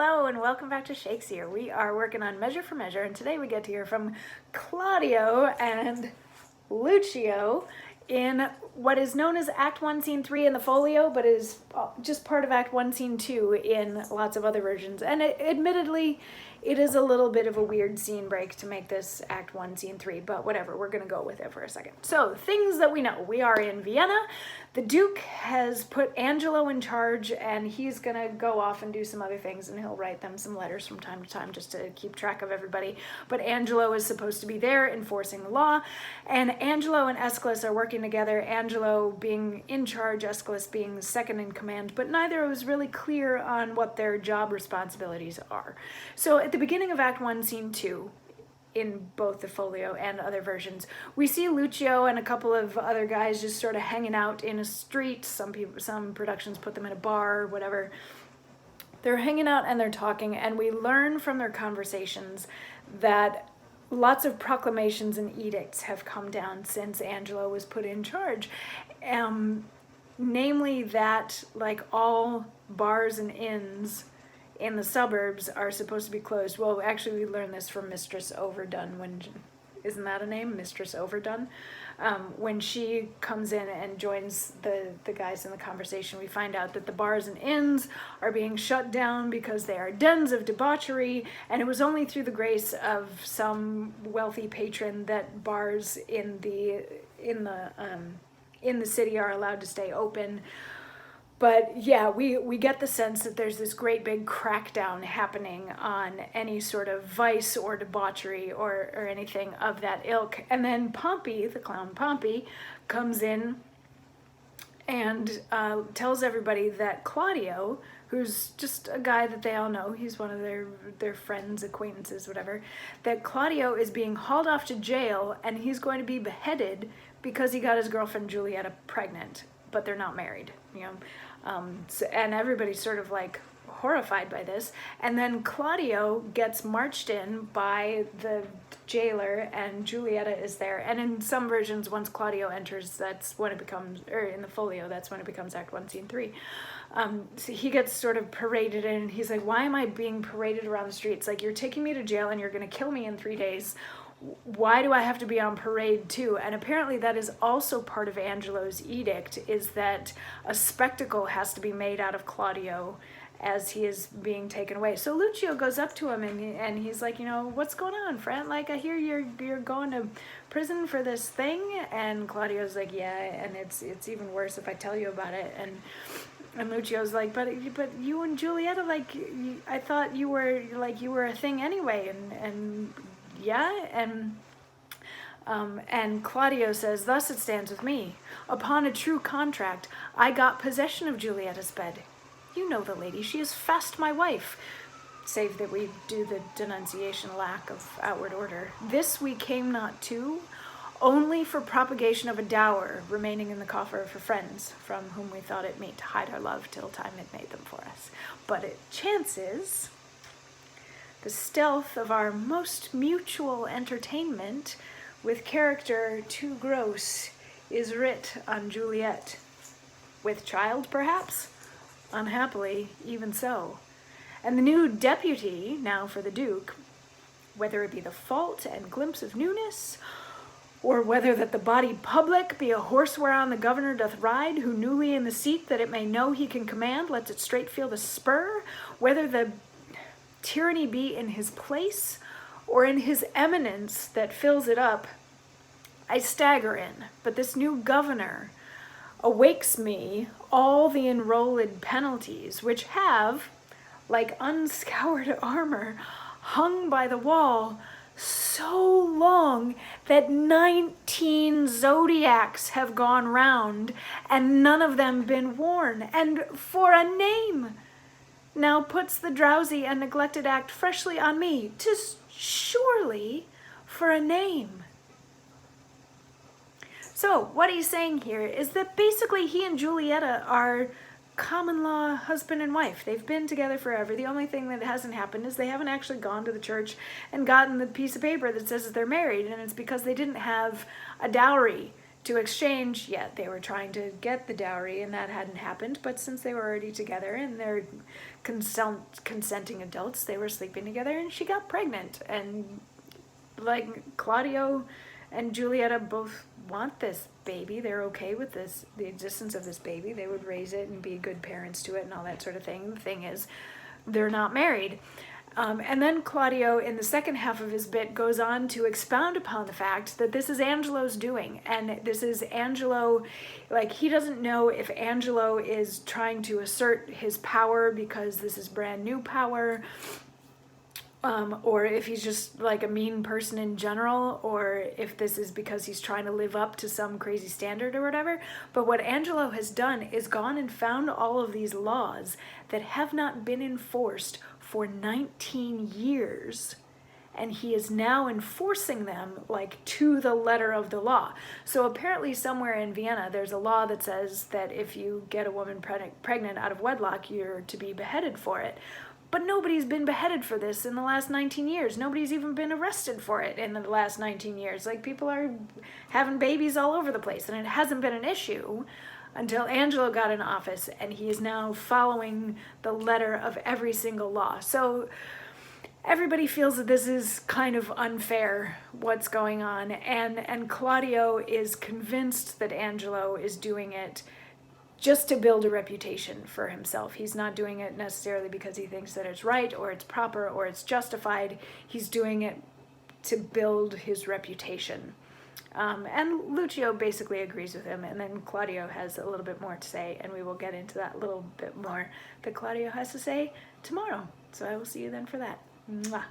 Hello and welcome back to Shakesyear. We are working on Measure for Measure, and today we get to hear from Claudio and Lucio in what is known as Act 1, Scene 3 in the folio, but is just part of Act 1, Scene 2 in lots of other versions. And admittedly, it is a little bit of a weird scene break to make this Act 1, Scene 3, but whatever, we're going to go with it for a second. So, things that we know. We are in Vienna. The Duke has put Angelo in charge, and he's going to go off and do some other things, and he'll write them some letters from time to time just to keep track of everybody. But Angelo is supposed to be there enforcing the law, and Angelo and Aeschylus are working together, Angelo being in charge, Aeschylus being second in command, but neither was really clear on what their job responsibilities are. So at the beginning of Act 1, Scene 2, in both the folio and other versions, we see Lucio and a couple of other guys just sort of hanging out in a street. Some productions put them in a bar, whatever. They're hanging out and they're talking, and we learn from their conversations that lots of proclamations and edicts have come down since Angelo was put in charge. Namely that, like, all bars and inns in the suburbs are supposed to be closed. Well, actually, we learned this from Mistress Overdone. Isn't that a name? Mistress Overdone? When she comes in and joins the guys in the conversation, we find out that the bars and inns are being shut down because they are dens of debauchery, and it was only through the grace of some wealthy patron that bars in the city are allowed to stay open. But yeah, we get the sense that there's this great big crackdown happening on any sort of vice or debauchery or anything of that ilk. And then Pompey, the clown Pompey, comes in and tells everybody that Claudio, who's just a guy that they all know, he's one of their friends, acquaintances, whatever, that Claudio is being hauled off to jail and he's going to be beheaded because he got his girlfriend Julietta pregnant, but they're not married, you know. And everybody's sort of like horrified by this. And then Claudio gets marched in by the jailer, and Julietta is there. And in some versions, once Claudio enters, that's when it becomes, or in the folio, that's when it becomes Act 1, Scene 3. So he gets sort of paraded in, and he's like, why am I being paraded around the streets? Like, you're taking me to jail and you're going to kill me in 3 days. Why do I have to be on parade too? And apparently that is also part of Angelo's edict, is that a spectacle has to be made out of Claudio as he is being taken away. So Lucio goes up to him and he's like, you know, what's going on, friend? Like, I hear you're going to prison for this thing. And Claudio's like, yeah, and it's even worse if I tell you about it. And Lucio's like, but you and Julietta, like, I thought you were a thing anyway, and yeah, and Claudio says, thus it stands with me. Upon a true contract, I got possession of Julietta's bed. You know the lady, she is fast my wife. Save that we do the denunciation lack of outward order. This we came not to, only for propagation of a dower remaining in the coffer for friends, from whom we thought it meet to hide our love till time had made them for us. But it chances the stealth of our most mutual entertainment, with character too gross, is writ on Juliet. With child, perhaps? Unhappily, even so. And the new deputy, now for the Duke, whether it be the fault and glimpse of newness, or whether that the body public be a horse whereon the governor doth ride, who newly in the seat that it may know he can command, lets it straight feel the spur, whether the tyranny be in his place or in his eminence that fills it up, I stagger in. But this new governor awakes me all the enrolled penalties, which have, like unscoured armor, hung by the wall so long that 19 zodiacs have gone round and none of them been worn, and for a name now puts the drowsy and neglected act freshly on me. 'Tis surely for a name. So what he's saying here is that basically he and Julietta are common law husband and wife. They've been together forever. The only thing that hasn't happened is they haven't actually gone to the church and gotten the piece of paper that says that they're married, and it's because they didn't have a dowry to exchange, yeah, they were trying to get the dowry, and that hadn't happened, but since they were already together and they're consenting adults, they were sleeping together, and she got pregnant. And like, Claudio and Giulietta both want this baby. They're okay with this, the existence of this baby. They would raise it and be good parents to it and all that sort of thing. The thing is, they're not married. And then Claudio, in the second half of his bit, goes on to expound upon the fact that this is Angelo's doing. And this is Angelo, like, he doesn't know if Angelo is trying to assert his power because this is brand new power, or if he's just like a mean person in general, or if this is because he's trying to live up to some crazy standard or whatever. But what Angelo has done is gone and found all of these laws that have not been enforced for 19 years, and he is now enforcing them like to the letter of the law. So apparently somewhere in Vienna there's a law that says that if you get a woman pregnant out of wedlock, you're to be beheaded for it. But nobody's been beheaded for this in the last 19 years. Nobody's even been arrested for it in the last 19 years. Like, people are having babies all over the place, and it hasn't been an issue until Angelo got in office, and he is now following the letter of every single law. So everybody feels that this is kind of unfair, what's going on, and Claudio is convinced that Angelo is doing it just to build a reputation for himself. He's not doing it necessarily because he thinks that it's right or it's proper or it's justified. He's doing it to build his reputation. And Lucio basically agrees with him, and then Claudio has a little bit more to say, and we will get into that little bit more that Claudio has to say tomorrow. So I will see you then for that. Mwah.